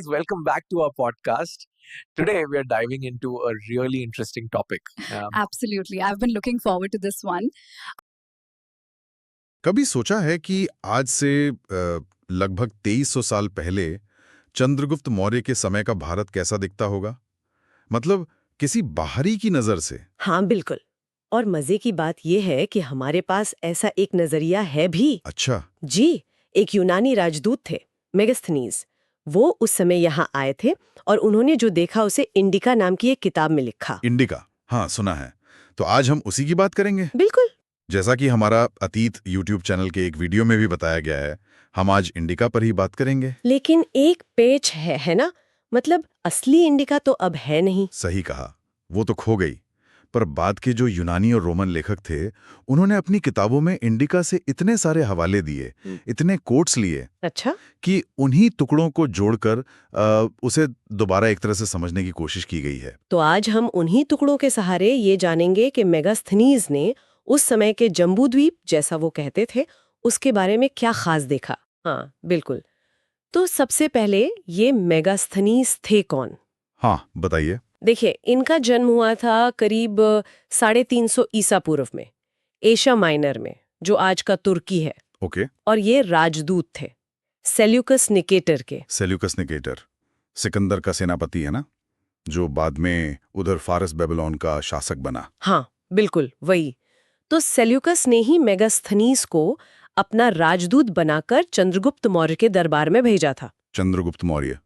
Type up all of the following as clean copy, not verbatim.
Welcome back to our podcast. Today we are diving into a really interesting topic. Absolutely. I've been looking forward to this one. कभी सोचा है कि आज से लगभग 2300 साल पहले चंद्रगुप्त मौर्य के समय का भारत कैसा दिखता होगा? मतलब किसी बाहरी की नजर से। हाँ बिल्कुल। और मजे की बात यह है कि हमारे पास ऐसा एक नजरिया है भी। अच्छा। जी, एक यूनानी राजदूत थे, मेगास्थनीज। वो उस समय यहाँ आए थे और उन्होंने जो देखा उसे इंडिका नाम की एक किताब में लिखा। इंडिका, हाँ सुना है। तो आज हम उसी की बात करेंगे। बिल्कुल। जैसा कि हमारा अतीत YouTube चैनल के एक वीडियो में भी बताया गया है, हम आज इंडिका पर ही बात करेंगे। लेकिन एक पेच है ना? मतलब असली इंडिका तो अब है नहीं। सही कहा, वो तो खो गई। पर बाद के जो यूनानी और रोमन लेखक थे, उन्होंने अपनी किताबों में इंडिका से इतने सारे हवाले दिए, इतने कोट्स लिए, अच्छा, कि उन्हीं टुकड़ों को जोड़कर उसे दोबारा एक तरह से समझने की कोशिश की गई है। तो आज हम उन्हीं टुकड़ों के सहारे ये जानेंगे कि मेगास्थनीज ने उस समय के जम्बूद्वीप, जैसा वो कहते थे, उसके बारे में क्या खास देखा। हाँ बिल्कुल। तो सबसे पहले ये मेगास्थनीज थे कौन? हाँ बताइए। देखिए, इनका जन्म हुआ था करीब 350 ईसा पूर्व में, एशिया माइनर में, जो आज का तुर्की है। ओके। और ये राजदूत थे सेल्यूकस निकेटर के। सेल्यूकस निकेटर सिकंदर का सेनापति है ना, जो बाद में उधर फारस बेबीलोन का शासक बना। हाँ बिल्कुल वही। तो सेल्यूकस ने ही मेगास्थनीज को अपना राजदूत बनाकर चंद्रगुप्त मौर्य के दरबार में भेजा था। चंद्रगुप्त मौर्य,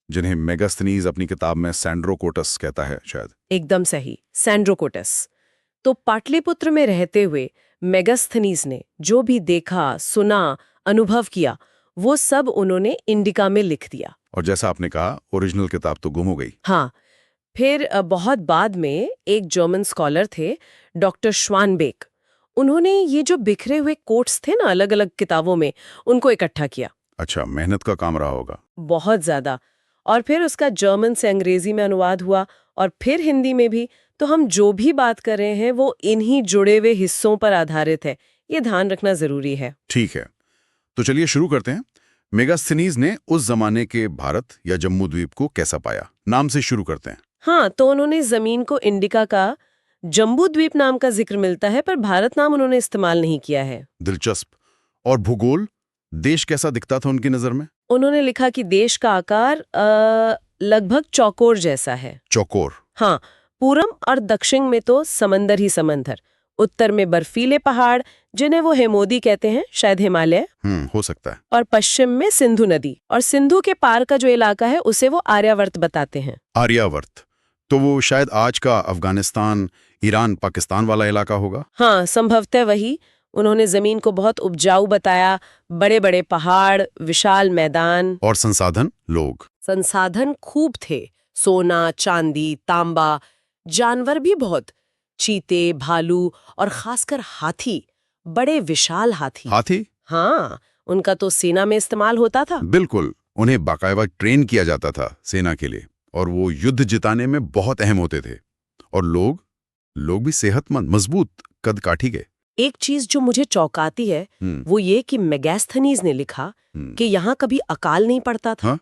जिन्हें मेगास्थनीज अपनी किताब में सैंड्रोकोटस कहता है शायद। एकदम सही, सैंड्रोकोटस। तो पाटलिपुत्र में रहते हुए मेगास्थनीज ने जो भी देखा, सुना, अनुभव किया, वो सब उन्होंने इंडिका में लिख दिया। और जैसा आपने कहा, ओरिजिनल किताब तो गुम हो गई। हाँ, फिर बहुत बाद में एक जर्मन स्कॉलर थे, डॉक्टर श्वानबेक। उन्होंने ये जो बिखरे हुए कोट्स थे ना अलग अलग किताबों में, उनको इकट्ठा किया। अच्छा, मेहनत का काम रहा होगा। बहुत ज्यादा। और फिर उसका जर्मन से अंग्रेजी में अनुवाद हुआ और फिर हिंदी में भी। तो हम जो भी बात कर रहे हैं वो इन्हीं जुड़े हुए हिस्सों पर आधारित है, ये ध्यान रखना जरूरी है। ठीक है, तो चलिए शुरू करते हैं। मेगास्थनीज ने उस जमाने के भारत या जम्मू द्वीप को कैसा पाया? नाम से शुरू करते हैं। हाँ, तो उन्होंने जमीन को इंडिका का जम्बू द्वीप नाम का जिक्र मिलता है, पर भारत नाम उन्होंने इस्तेमाल नहीं किया है। दिलचस्प। और भूगोल, देश कैसा दिखता था उनकी नजर में? उन्होंने लिखा कि देश का आकार लगभग चौकोर जैसा है। चौकोर? हाँ, पूरब और दक्षिण में तो समंदर ही समंदर, उत्तर में बर्फीले पहाड़ जिन्हें वो हेमोदी कहते हैं, शायद हिमालय। हो सकता है। और पश्चिम में सिंधु नदी, और सिंधु के पार का जो इलाका है उसे वो आर्यावर्त बताते हैं। आर्यावर्त, तो वो शायद आज का अफगानिस्तान, ईरान, पाकिस्तान वाला इलाका होगा। हाँ, संभवतः वही। उन्होंने जमीन को बहुत उपजाऊ बताया, बड़े बड़े पहाड़, विशाल मैदान। और संसाधन? लोग? संसाधन खूब थे, सोना, चांदी, तांबा, जानवर भी बहुत, चीते, भालू और खासकर हाथी, बड़े विशाल हाथी। हाथी? हाँ, उनका तो सेना में इस्तेमाल होता था। बिल्कुल, उन्हें बाकायदा ट्रेन किया जाता था सेना के लिए, और वो युद्ध जिताने में बहुत अहम होते थे। और लोग भी सेहतमंद, मजबूत, कद काठी के। एक चीज जो मुझे चौंकाती है वो ये कि मेगास्थनीज ने लिखा कि यहाँ कभी अकाल नहीं पड़ता था। हाँ?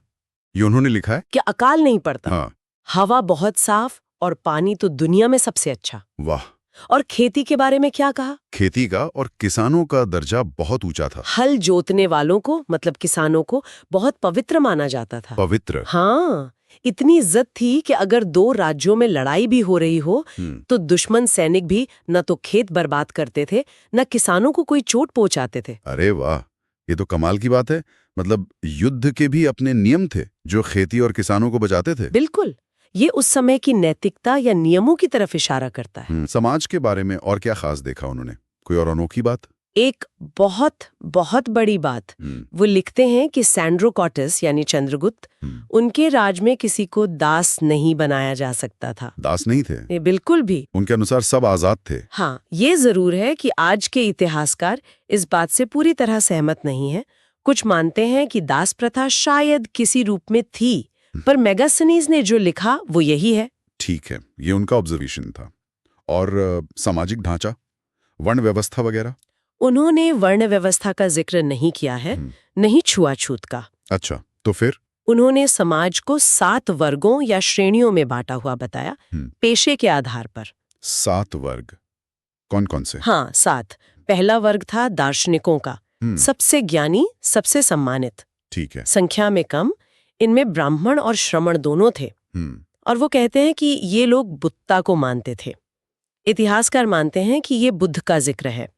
ये उन्होंने लिखा है कि अकाल नहीं पड़ता। हाँ। हवा बहुत साफ और पानी तो दुनिया में सबसे अच्छा। वाह। और खेती के बारे में क्या कहा? खेती का और किसानों का दर्जा बहुत ऊंचा था। हल जोतने वालों को, मतलब किसानों को, बहुत पवित्र माना जाता था। पवित्र? हाँ, इतनी इज्जत थी कि अगर दो राज्यों में लड़ाई भी हो रही हो तो दुश्मन सैनिक भी न तो खेत बर्बाद करते थे, न किसानों को कोई चोट पहुंचाते थे। अरे वाह, ये तो कमाल की बात है। मतलब युद्ध के भी अपने नियम थे जो खेती और किसानों को बचाते थे। बिल्कुल, ये उस समय की नैतिकता या नियमों की तरफ इशारा करता है। समाज के बारे में और क्या खास देखा उन्होंने? कोई और अनोखी बात? एक बहुत बहुत बड़ी बात, वो लिखते हैं कि सैंड्रोकोटस यानी चंद्रगुप्त, उनके राज में किसी को दास नहीं बनाया जा सकता था। दास नहीं थे? ये बिल्कुल भी। उनके अनुसार सब आजाद थे। हाँ, ये जरूर है कि आज के इतिहासकार इस बात से पूरी तरह सहमत नहीं है। कुछ मानते हैं कि दास प्रथा शायद किसी रूप में थी, पर मेगास्थनीज ने जो लिखा वो यही है। ठीक है, ये उनका ऑब्जर्वेशन था। और सामाजिक ढांचा, वर्ण व्यवस्था वगैरह? उन्होंने वर्ण व्यवस्था का जिक्र नहीं किया है, नहीं छुआछूत का। अच्छा, तो फिर? उन्होंने समाज को 7 वर्गों या श्रेणियों में बांटा हुआ बताया, पेशे के आधार पर। 7 वर्ग कौन कौन से? हाँ, 7। पहला वर्ग था दार्शनिकों का, सबसे ज्ञानी, सबसे सम्मानित। ठीक है। संख्या में कम, इनमें ब्राह्मण और श्रमण दोनों थे। और वो कहते हैं कि ये लोग बुद्धा को मानते थे। इतिहासकार मानते हैं कि ये बुद्ध का जिक्र है।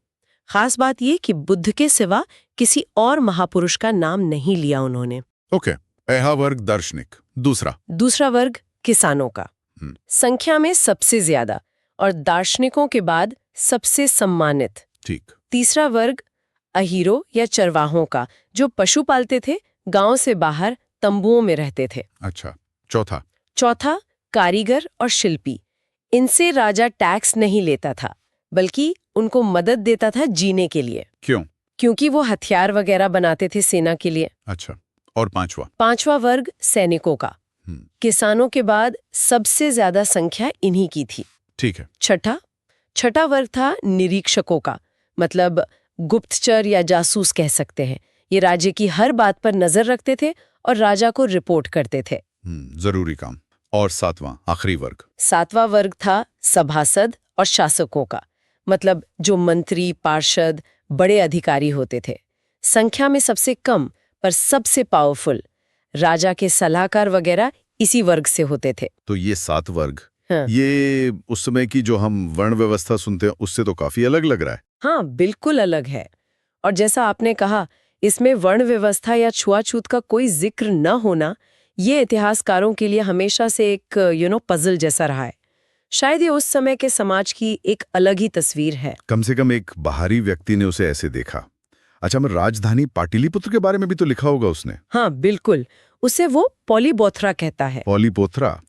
खास बात ये कि बुद्ध के सिवा किसी और महापुरुष का नाम नहीं लिया उन्होंने। ओके, पहला वर्ग दार्शनिक। दूसरा वर्ग किसानों का, संख्या में सबसे ज्यादा और दार्शनिकों के बाद सबसे सम्मानित। ठीक। तीसरा वर्ग अहीरो या चरवाहों का, जो पशु पालते थे, गांव से बाहर तंबुओं में रहते थे। अच्छा। चौथा कारीगर और शिल्पी। इनसे राजा टैक्स नहीं लेता था, बल्कि उनको मदद देता था जीने के लिए। क्यों? क्योंकि वो हथियार वगैरह बनाते थे सेना के लिए। अच्छा। और पांचवा वर्ग सैनिकों का। किसानों के बाद सबसे ज्यादा संख्या इन्हीं की थी। ठीक है। छठा वर्ग था निरीक्षकों का, मतलब गुप्तचर या जासूस कह सकते हैं। ये राज्य की हर बात पर नजर रखते थे और राजा को रिपोर्ट करते थे। जरूरी काम। और सातवां वर्ग था सभासद और शासकों का, मतलब जो मंत्री, पार्षद, बड़े अधिकारी होते थे। संख्या में सबसे कम पर सबसे पावरफुल। राजा के सलाहकार वगैरह इसी वर्ग से होते थे। तो ये 7 वर्ग, हाँ। ये उस समय की जो हम वर्ण व्यवस्था सुनते हैं उससे तो काफी अलग लग रहा है। हाँ, बिल्कुल अलग है। और जैसा आपने कहा, इसमें वर्ण व्यवस्था या छुआछूत का कोई जिक्र न होना, ये इतिहासकारों के लिए हमेशा से एक पजल जैसा रहा है। शायद ये उस समय के समाज की एक अलग ही तस्वीर है। कम से कम एक बाहरी व्यक्ति ने उसे ऐसे देखा। अच्छा, मैं राजधानी पाटलिपुत्र के बारे में भी तो लिखा होगा उसने। हाँ, बिल्कुल। उसे वो पॉलीबोथरा कहता है। पॉलीबोथरा,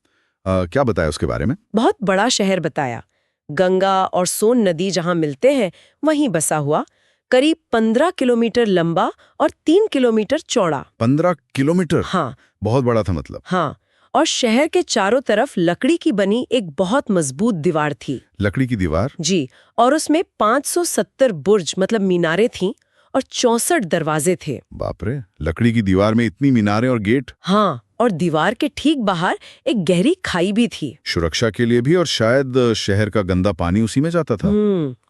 क्या बताया उसके बारे में? बहुत बड़ा शहर बताया। गंगा और सोन नदी जहां मिलते हैं वहीं बसा हुआ, करीब 15 किलोमीटर लंबा और 3 किलोमीटर चौड़ा। 15 किलोमीटर? हाँ, बहुत बड़ा था मतलब। हाँ, और शहर के चारों तरफ लकड़ी की बनी एक बहुत मजबूत दीवार थी। लकड़ी की दीवार? जी, और उसमें 570 बुर्ज मतलब मीनारें थीं और 64 दरवाजे थे। बाप रे, लकड़ी की दीवार में इतनी मीनारें और गेट? हाँ, और दीवार के ठीक बाहर एक गहरी खाई भी थी। सुरक्षा के लिए भी, और शायद शहर का गंदा पानी उसी में जाता था।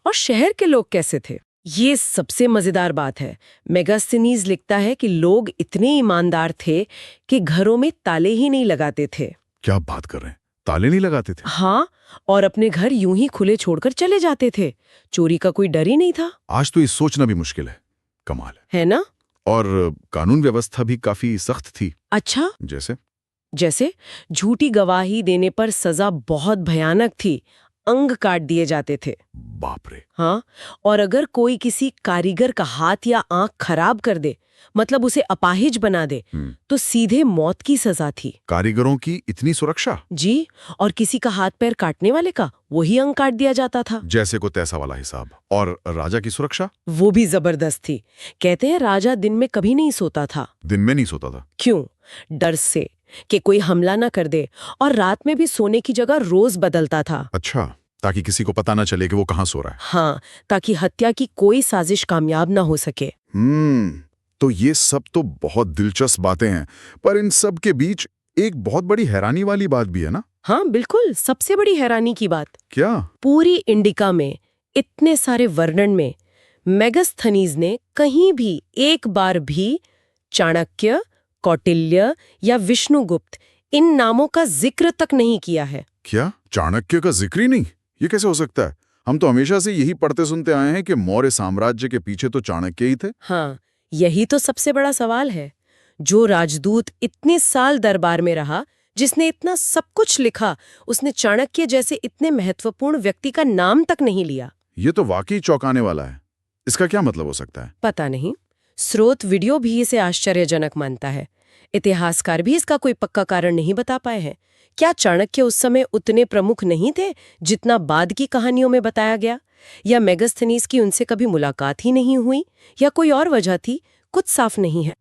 और शहर के लोग कैसे थे? ये सबसे मजेदार बात है। मेगास्थनीज लिखता है कि लोग इतने ईमानदार थे कि घरों में ताले ही नहीं लगाते थे। क्या बात कर रहे हैं? ताले नहीं लगाते थे? हाँ, और अपने घर यूं ही खुले छोड़कर चले जाते थे। चोरी का कोई डर ही नहीं था। आज तो ये सोचना भी मुश्किल है। कमाल है ना? और कानून व्यवस्था भी काफी सख्त थी। अच्छा, जैसे झूठी गवाही देने पर सजा बहुत भयानक थी। अंग काट दिए जाते थे। बाप रे। हाँ, और अगर कोई किसी कारीगर का हाथ या आंख खराब कर दे, मतलब उसे अपाहिज बना दे, तो सीधे मौत की सजा थी। कारीगरों की इतनी सुरक्षा? जी, और किसी का हाथ पैर काटने वाले का वही अंग काट दिया जाता था। जैसे को तैसा वाला हिसाब। और राजा की सुरक्षा? वो भी जबरदस्त थी। कहते हैं राजा दिन में कभी नहीं सोता था। दिन में नहीं सोता था? क्यों? डर से कि कोई हमला ना कर दे, और रात में भी सोने की जगह रोज बदलता था। अच्छा, ताकि किसी को पता ना चले कि वो कहाँ सो रहा है। हाँ, ताकि हत्या की कोई साजिश कामयाब ना हो सके। तो ये सब तो बहुत दिलचस्प बातें हैं, पर इन सब के बीच एक बहुत बड़ी हैरानी वाली बात भी है ना? हाँ, बिल्कुल, सबसे बड़ी हैरानी की बात। क्या? पूरी इंडिका में इतने सारे वर्णन में मेगास्थनीज ने कहीं भी एक बार भी चाणक्य, कौटिल्य या विष्णुगुप्त इन नामों का जिक्र तक नहीं किया है। क्या? चाणक्य का जिक्र ही नहीं? ये कैसे हो सकता है? हम तो हमेशा से यही पढ़ते सुनते आए हैं कि मौर्य साम्राज्य के पीछे तो चाणक्य ही थे। हाँ, यही तो सबसे बड़ा सवाल है। जो राजदूत इतने साल दरबार में रहा, जिसने इतना सब कुछ लिखा, उसने चाणक्य जैसे इतने महत्वपूर्ण व्यक्ति का नाम तक नहीं लिया। ये तो वाकई चौंकाने वाला है। इसका क्या मतलब हो सकता है? पता नहीं। स्रोत वीडियो भी इसे आश्चर्यजनक मानता है। इतिहासकार भी इसका कोई पक्का कारण नहीं बता पाए हैं। क्या चाणक्य उस समय उतने प्रमुख नहीं थे जितना बाद की कहानियों में बताया गया? या मेगास्थनीज की उनसे कभी मुलाकात ही नहीं हुई? या कोई और वजह थी? कुछ साफ नहीं है।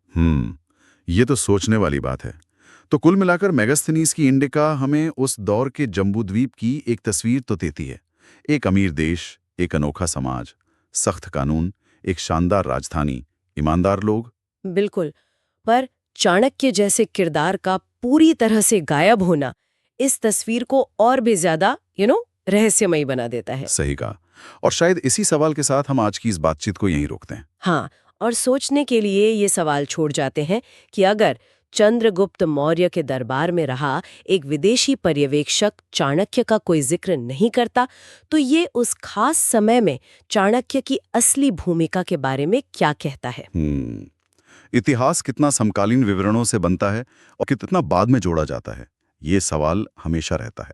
ये तो सोचने वाली बात है। तो कुल मिलाकर मेगास्थनीज की इंडिका हमें उस दौर के जम्बूद्वीप की एक तस्वीर तो देती है। एक अमीर देश, एक अनोखा समाज, सख्त कानून, एक शानदार राजधानी, ईमानदार लोग। बिल्कुल, पर चाणक्य जैसे किरदार का पूरी तरह से गायब होना इस तस्वीर को और भी ज्यादा रहस्यमयी बना देता है। सही कहा। और शायद इसी सवाल के साथ हम आज की इस बातचीत को यहीं रोकते हैं। हाँ, और सोचने के लिए ये सवाल छोड़ जाते हैं कि अगर चंद्रगुप्त मौर्य के दरबार में रहा एक विदेशी पर्यवेक्षक चाणक्य का कोई जिक्र नहीं करता, तो ये उस खास समय में चाणक्य की असली भूमिका के बारे में क्या कहता है? इतिहास कितना समकालीन विवरणों से बनता है और कितना बाद में जोड़ा जाता है, ये सवाल हमेशा रहता है।